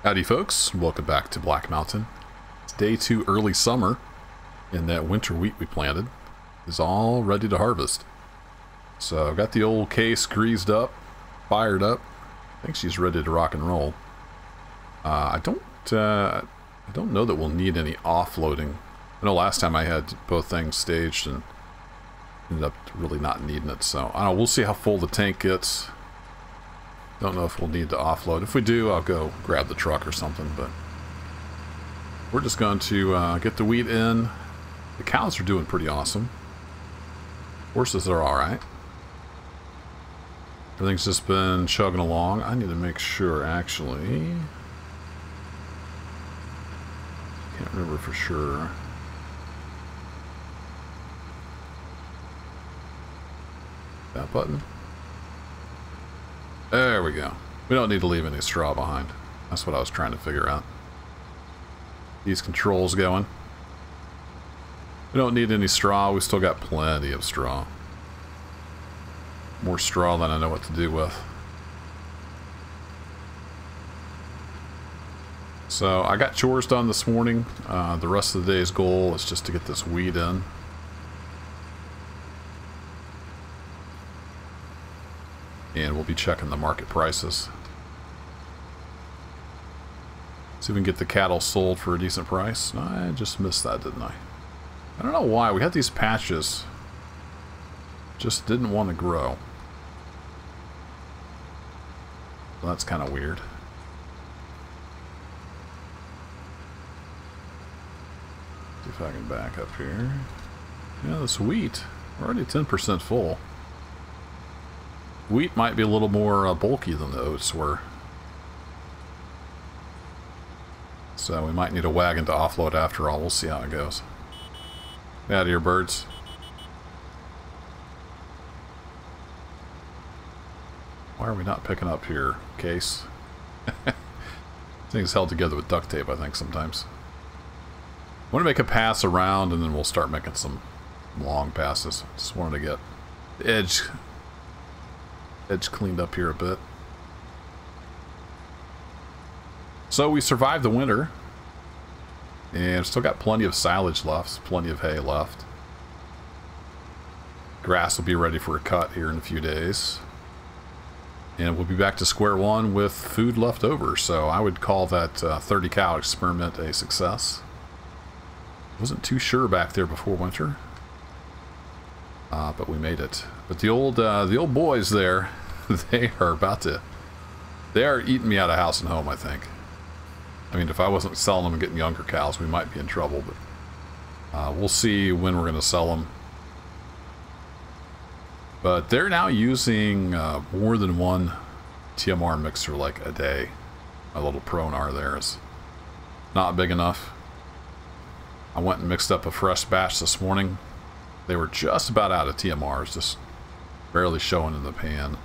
Howdy folks, welcome back to Black Mountain. It's day 2 early summer, and that winter wheat we planted is all ready to harvest. So I've got the old case greased up, fired up. I think she's ready to rock and roll. I don't know that we'll need any offloading. I know last time I had both things staged and ended up really not needing it, so I don't know, we'll see how full the tank gets. Don't know if we'll need to offload. If we do, I'll go grab the truck or something, but we're just going to get the wheat in. The cows are doing pretty awesome. Horses are alright. Everything's just been chugging along. I need to make sure, actually. Can't remember for sure. That button. There we go. We don't need to leave any straw behind. That's what I was trying to figure out. These controls going. We don't need any straw. We still got plenty of straw. More straw than I know what to do with. So I got chores done this morning. The rest of the day's goal is just to get this wheat in. And we'll be checking the market prices. See if we can get the cattle sold for a decent price. I just missed that, didn't I? I don't know why. We had these patches. Just didn't want to grow. Well, that's kind of weird. See if I can back up here. Yeah, this wheat. We're already 10% full. Wheat might be a little more bulky than the oats were. So we might need a wagon to offload after all. We'll see how it goes. Get out of here, birds. Why are we not picking up here, Case? Things held together with duct tape, I think, sometimes. I want to make a pass around, and then we'll start making some long passes. Just wanted to get the edge cleaned up here a bit. So we survived the winter, and still got plenty of silage left, plenty of hay left. Grass will be ready for a cut here in a few days, and we'll be back to square one with food left over. So I would call that 30 cow experiment a success. Wasn't too sure back there before winter, but we made it. But the old boys there, they are eating me out of house and home, I think. I mean, if I wasn't selling them and getting younger cows, we might be in trouble, but we'll see when we're going to sell them. But they're now using more than one TMR mixer like a day. My little Pronar there is not big enough. I went and mixed up a fresh batch this morning. They were just about out of TMRs, just barely showing in the pan.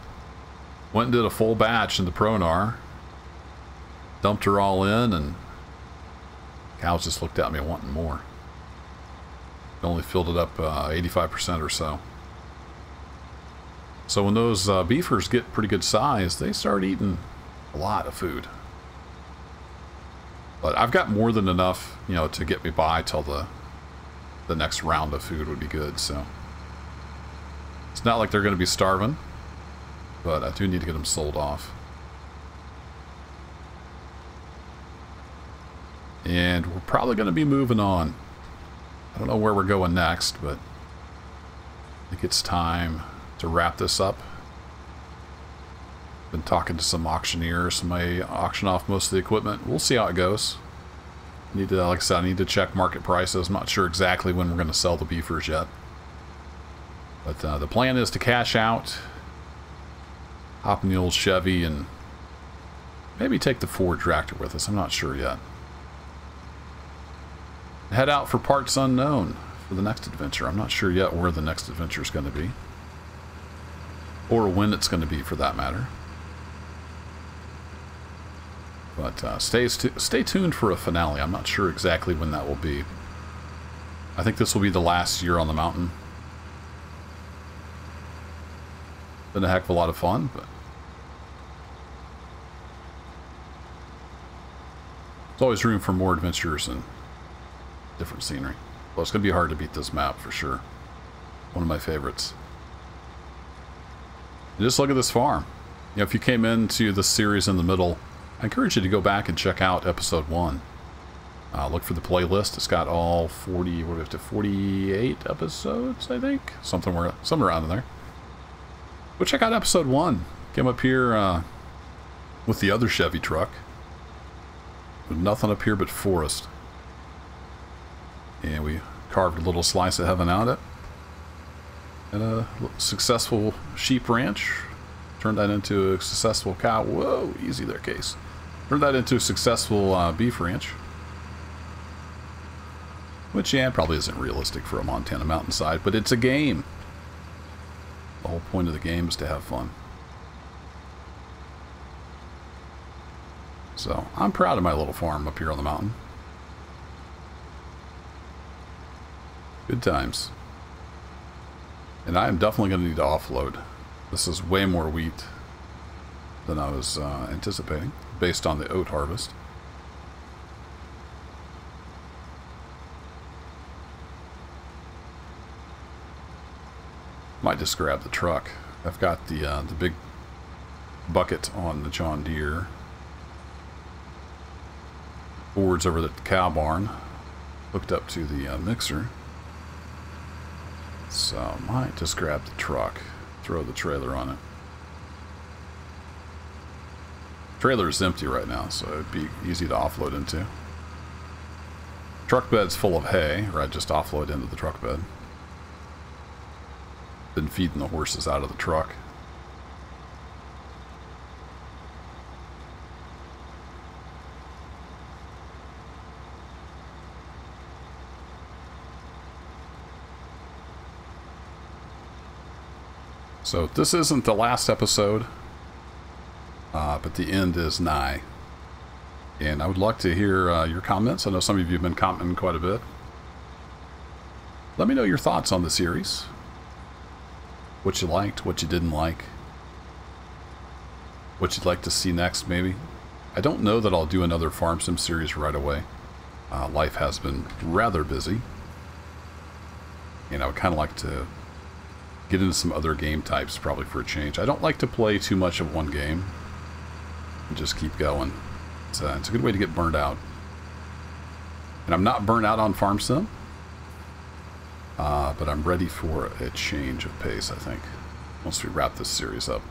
Went and did a full batch in the Pronar. Dumped her all in, and cows just looked at me wanting more. Only filled it up 85% or so. So when those beefers get pretty good size, they start eating a lot of food. But I've got more than enough, you know, to get me by till the next round of food would be good. So it's not like they're going to be starving, but I do need to get them sold off. And we're probably going to be moving on. I don't know where we're going next, but I think it's time to wrap this up. Been talking to some auctioneers. May auction off most of the equipment. We'll see how it goes. Need to, like I said, I need to check market prices. I'm not sure exactly when we're going to sell the beefers yet. But the plan is to cash out, hop in the old Chevy, and maybe take the Ford tractor with us. I'm not sure yet. Head out for parts unknown for the next adventure. I'm not sure yet where the next adventure is going to be. Or when it's going to be, for that matter. But stay tuned for a finale. I'm not sure exactly when that will be. I think this will be the last year on the mountain. Been a heck of a lot of fun, but There's always room for more adventures and different scenery. Well, it's going to be hard to beat this map for sure. One of my favorites. And just look at this farm. You know, if you came into this series in the middle, I encourage you to go back and check out episode 1. Look for the playlist. It's got all 40, what do we have to, 48 episodes, I think? Somewhere around in there. Go check out episode 1. Came up here with the other Chevy truck. With nothing up here but forest. And we carved a little slice of heaven out of it. And a successful sheep ranch. Turned that into a successful cow. Whoa, easy there, Case. Turned that into a successful beef ranch. Which, yeah, probably isn't realistic for a Montana mountainside, but it's a game. The whole point of the game is to have fun. So, I'm proud of my little farm up here on the mountain. Good times. And I am definitely going to need to offload. This is way more wheat than I was anticipating, based on the oat harvest. Might just grab the truck. I've got the big bucket on the John Deere. Boards over the cow barn, hooked up to the mixer. So might just grab the truck, throw the trailer on it. Trailer is empty right now, so it'd be easy to offload into. Truck bed's full of hay, or I'd just offload into the truck bed. Been feeding the horses out of the truck. So this isn't the last episode, but the end is nigh. And I would like to hear your comments. I know some of you have been commenting quite a bit. Let me know your thoughts on the series. What you liked, what you didn't like. What you'd like to see next, maybe. I don't know that I'll do another Farm Sim series right away. Life has been rather busy. And I would kind of like to get into some other game types, probably for a change. I don't like to play too much of one game. And just keep going. It's a good way to get burned out. And I'm not burnt out on Farm Sim. But I'm ready for a change of pace, I think, once we wrap this series up.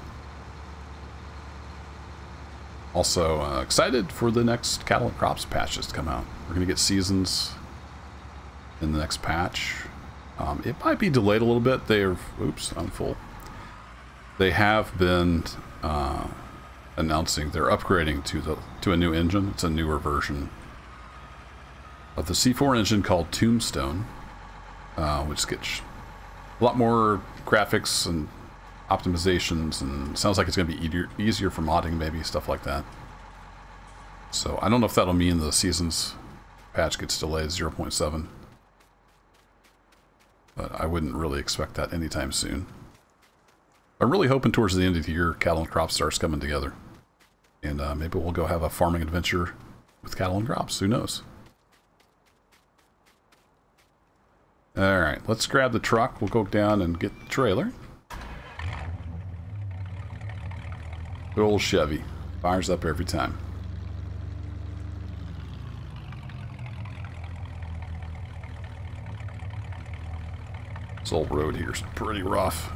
Also, excited for the next cattle and crops patches to come out. We're going to get seasons in the next patch. It might be delayed a little bit. Oops, I'm full. They have been announcing they're upgrading to a new engine. It's a newer version of the C4 engine called Tombstone. Which gets a lot more graphics and optimizations, and sounds like it's going to be easier for modding, maybe, stuff like that. So I don't know if that'll mean the seasons patch gets delayed 0.7, but I wouldn't really expect that anytime soon. I'm really hoping towards the end of the year cattle and crops starts coming together, and maybe we'll go have a farming adventure with cattle and crops. Who knows? Alright, let's grab the truck. We'll go down and get the trailer. Good old Chevy. Fires up every time. This old road here is pretty rough.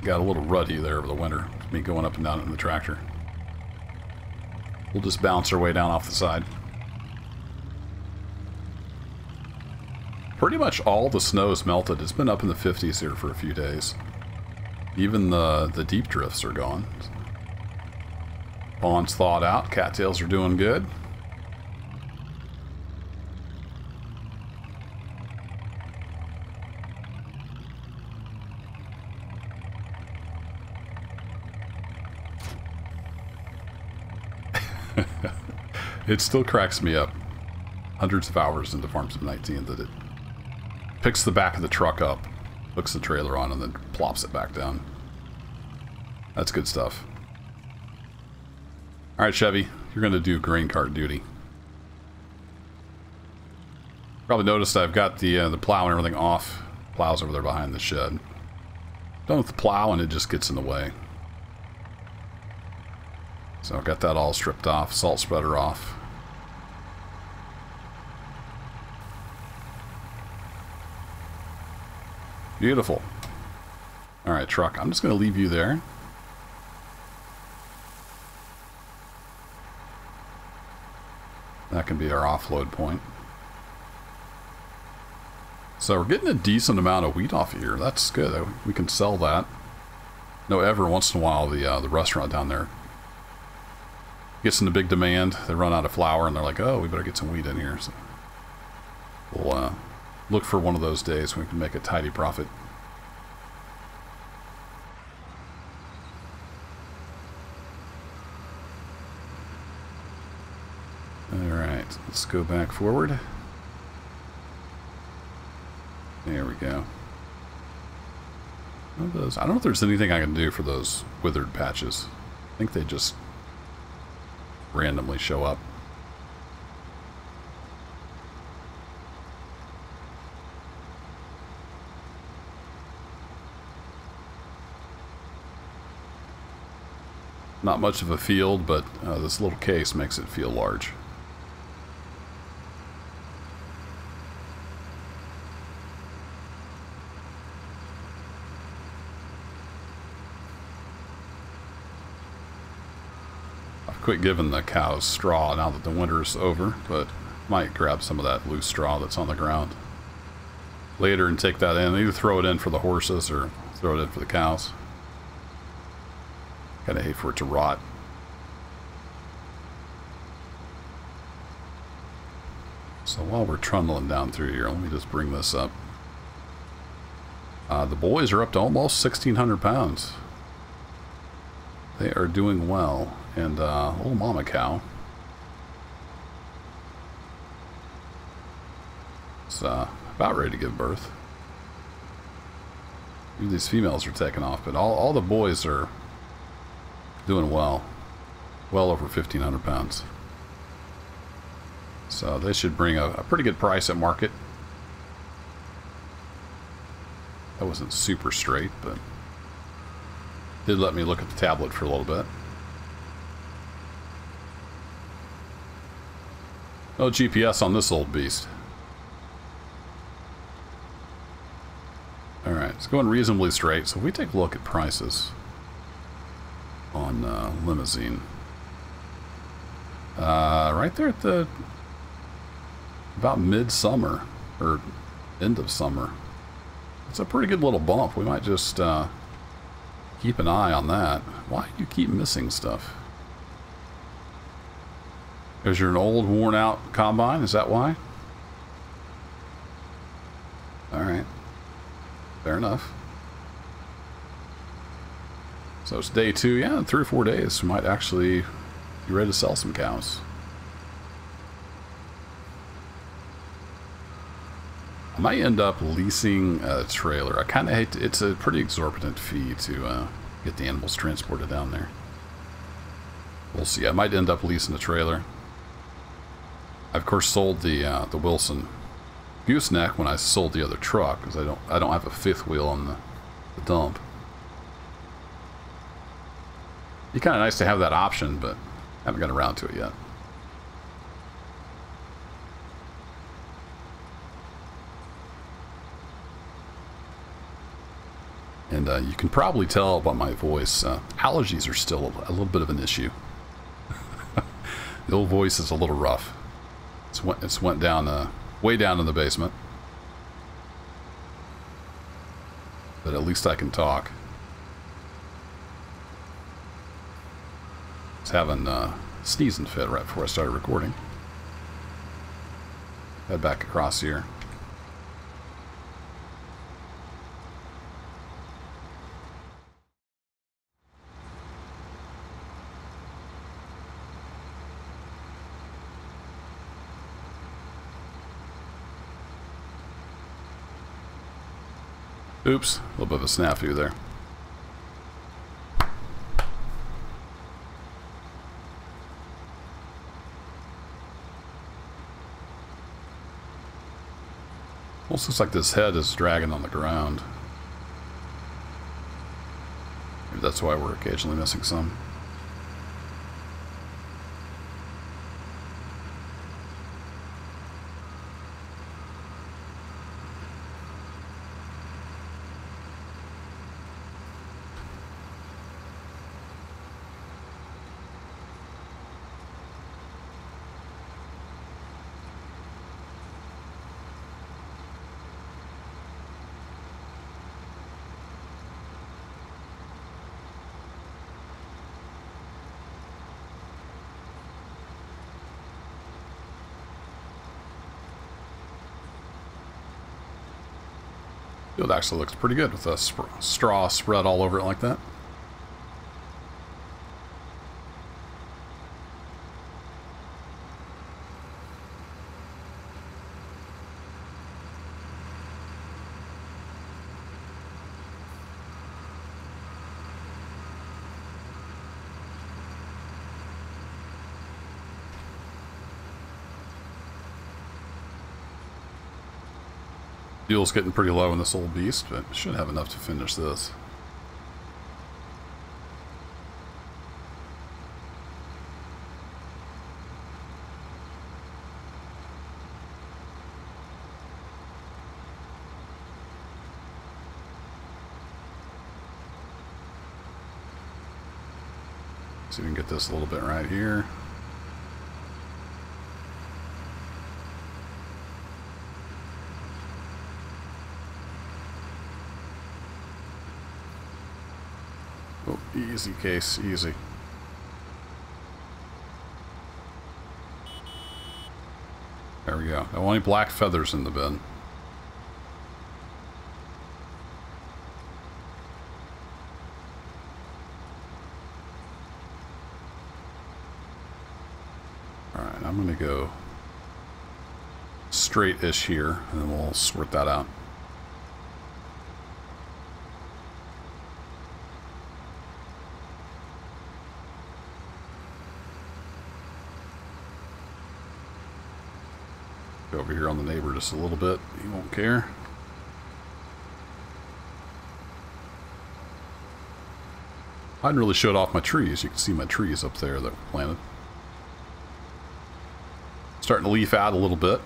Got a little ruddy there over the winter. With me going up and down in the tractor. We'll just bounce our way down off the side. Pretty much all the snow is melted. It's been up in the 50s here for a few days. Even the deep drifts are gone. Pond's thawed out. Cattails are doing good. It still cracks me up. Hundreds of hours into Farm Sim 19 that it picks the back of the truck up, hooks the trailer on, and then plops it back down. That's good stuff. Alright, Chevy, you're going to do grain cart duty. Probably noticed I've got the plow and everything off. Plow's over there behind the shed. Done with the plow and it just gets in the way. So I've got that all stripped off, salt spreader off. Beautiful. Alright, truck, I'm just going to leave you there. That can be our offload point. So we're getting a decent amount of wheat off of here. That's good. We can sell that. No, every once in a while the restaurant down there gets into big demand. They run out of flour and they're like, oh, we better get some wheat in here. So we'll look for one of those days when we can make a tidy profit. Alright, let's go back forward. There we go. I don't know if there's anything I can do for those withered patches. I think they just randomly show up. Not much of a field, but this little case makes it feel large. Quit giving the cows straw now that the winter's over, but might grab some of that loose straw that's on the ground later and take that in. Either throw it in for the horses or throw it in for the cows. Kind of hate for it to rot. So while we're trundling down through here, let me just bring this up. The boys are up to almost 1,600 pounds. They are doing well. And little mama cow. It's about ready to give birth. These females are taking off, but all the boys are doing well. Well over 1,500 pounds. So they should bring a pretty good price at market. That wasn't super straight, but did let me look at the tablet for a little bit. No GPS on this old beast. Alright, it's going reasonably straight. So if we take a look at prices on Limousine. Right there at the about mid-summer or end of summer. It's a pretty good little bump. We might just keep an eye on that. Why do you keep missing stuff? Is there an old, worn-out combine? Is that why? Alright. Fair enough. So it's day 2. Yeah, in 3 or 4 days, we might actually be ready to sell some cows. I might end up leasing a trailer. I kind of hate to, it's a pretty exorbitant fee to get the animals transported down there. We'll see. I might end up leasing a trailer. I of course sold the Wilson gooseneck when I sold the other truck because I don't have a 5th wheel on the dump. It'd be kind of nice to have that option, but I haven't got around to it yet. And you can probably tell by my voice, allergies are still a little bit of an issue. The old voice is a little rough. It's went down, way down in the basement. But at least I can talk. I was having a sneezing fit right before I started recording. Head back across here. Oops, a little bit of a snafu there. Almost looks like this head is dragging on the ground. Maybe that's why we're occasionally missing some. It actually looks pretty good with a straw spread all over it like that. Fuel's getting pretty low in this old beast, but should have enough to finish this. See if we can get this a little bit right here. Easy, Case, easy. There we go. No, only black feathers in the bin. Alright, I'm gonna go straight-ish here, and then we'll sort that out. Over here on the neighbor just a little bit. He won't care. I hadn't really showed off my trees. You can see my trees up there that were planted. Starting to leaf out a little bit.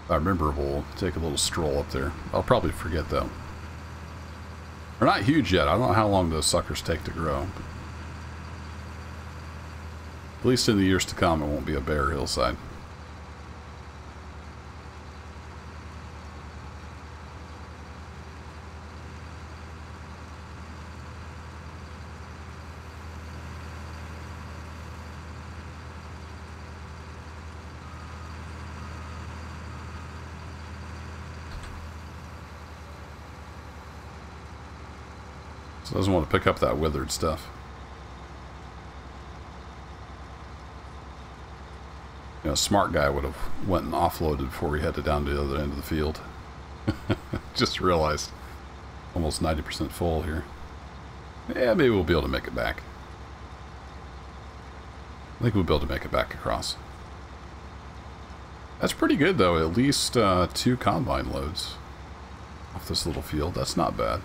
If I remember, we'll take a little stroll up there. I'll probably forget though. They're not huge yet. I don't know how long those suckers take to grow. But at least in the years to come, it won't be a bare hillside. So it doesn't want to pick up that withered stuff. You know, a smart guy would have went and offloaded before he headed down to the other end of the field. Just realized almost 90% full here. Yeah, maybe we'll be able to make it back. I think we'll be able to make it back across. That's pretty good though, at least 2 combine loads off this little field. That's not bad.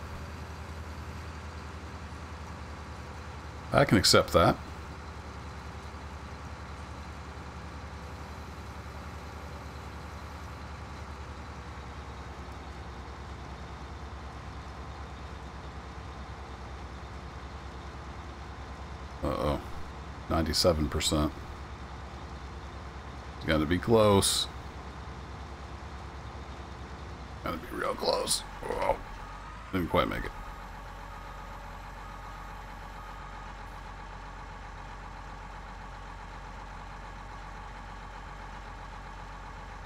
I can accept that. Uh-oh. 97%. It's got to be close. Got to be real close. Whoa. Didn't quite make it.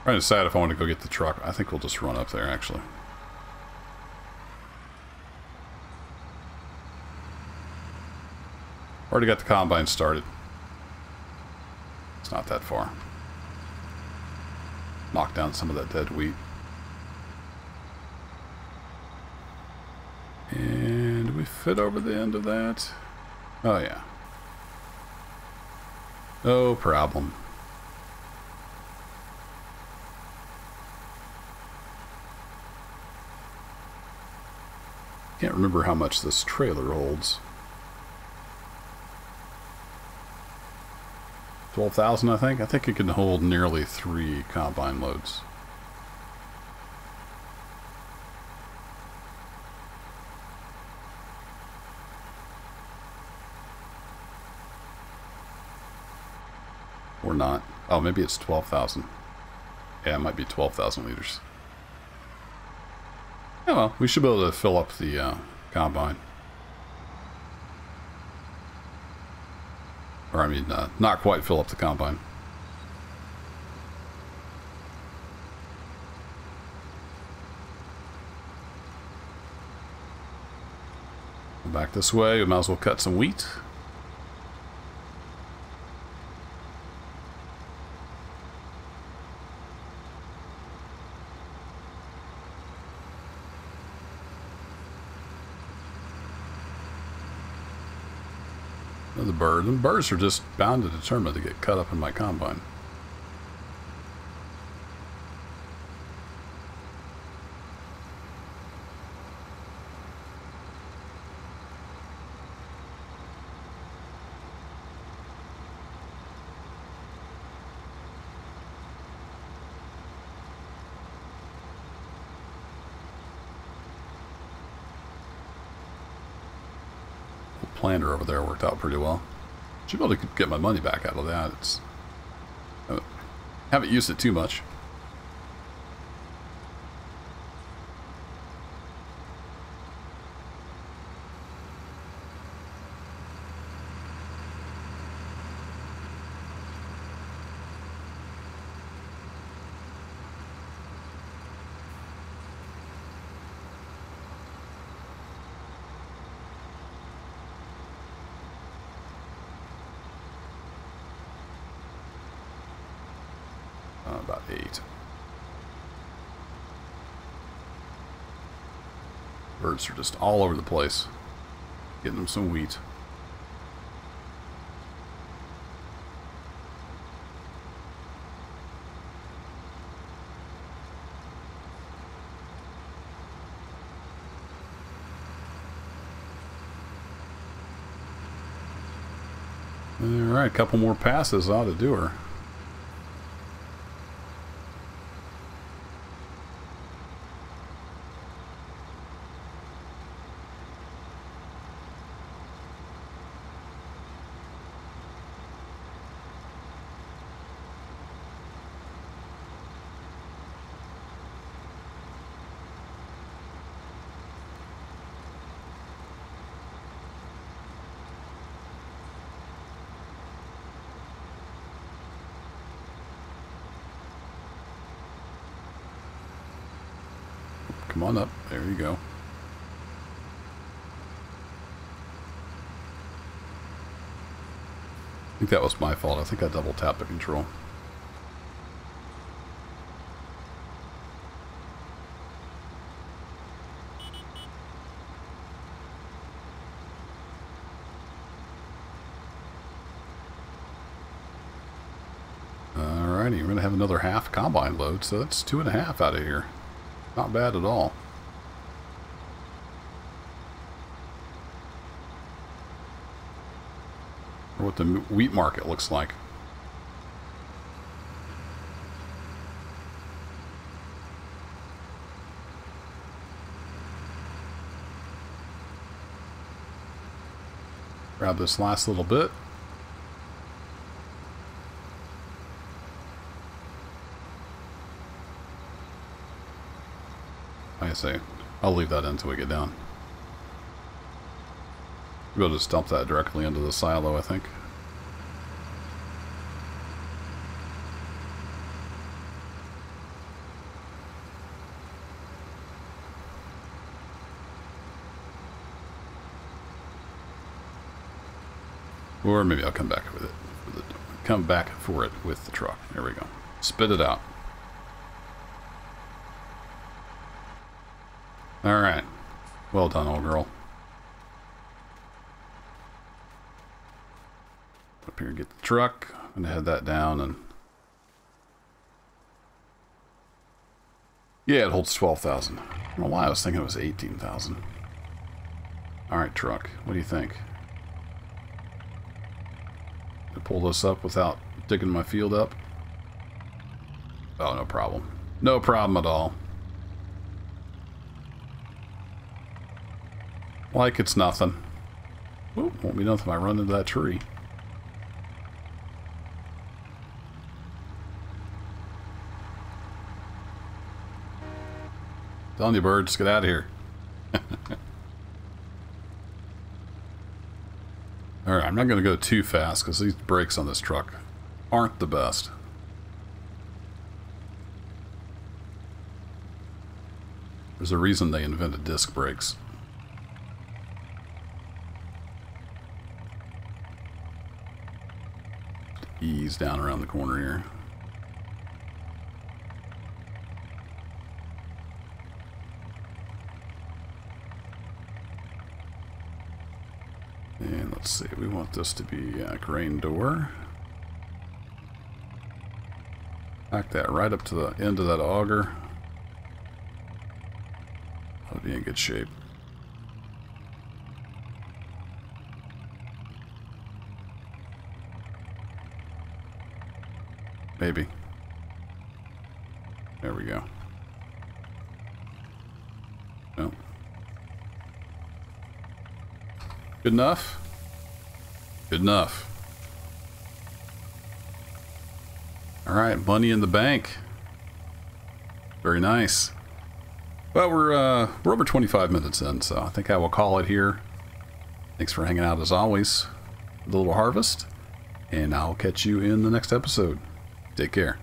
Trying to decide if I want to go get the truck. I think we'll just run up there, actually. Already got the combine started. It's not that far. Knock down some of that dead wheat. And we fit over the end of that. Oh, yeah. No problem. Can't remember how much this trailer holds. 12,000, I think. I think it can hold nearly 3 combine loads. Or not. Oh, maybe it's 12,000. Yeah, it might be 12,000 liters. Oh well, we should be able to fill up the combine. Or I mean, not quite fill up the combine. Back this way, we might as well cut some wheat. The bird. And birds are just bound and determined to get cut up in my combine. Planter over there worked out pretty well. Should be able to get my money back out of that. It's haven't used it too much. About 8. Birds are just all over the place. Getting them some wheat. Alright, a couple more passes ought to do her. Come on up. There you go. I think that was my fault. I think I double tapped the control. Alrighty, we're going to have another half combine load, so that's 2.5 out of here. Not bad at all. Or what the wheat market looks like. Grab this last little bit. Like I say, I'll leave that until we get down. We'll just dump that directly into the silo, I think. Or maybe I'll come back with it. Come back for it with the truck. There we go. Spit it out. Alright. Well done, old girl. Up here and get the truck. I'm going to head that down and... Yeah, it holds 12,000. I don't know why I was thinking it was 18,000. Alright, truck. What do you think? To pull this up without digging my field up? Oh, no problem. No problem at all. Like it's nothing. Ooh, won't be nothing if I run into that tree. Telling you, birds, get out of here. Alright, I'm not going to go too fast because these brakes on this truck aren't the best. There's a reason they invented disc brakes. Ease down around the corner here. And let's see, we want this to be a grain door. Back that right up to the end of that auger. That'll be in good shape. Maybe. There we go. No. Good enough? Good enough. Alright, money in the bank. Very nice. Well, we're over 25 minutes in, so I think I will call it here. Thanks for hanging out as always. The Little Harvest. And I'll catch you in the next episode. Take care.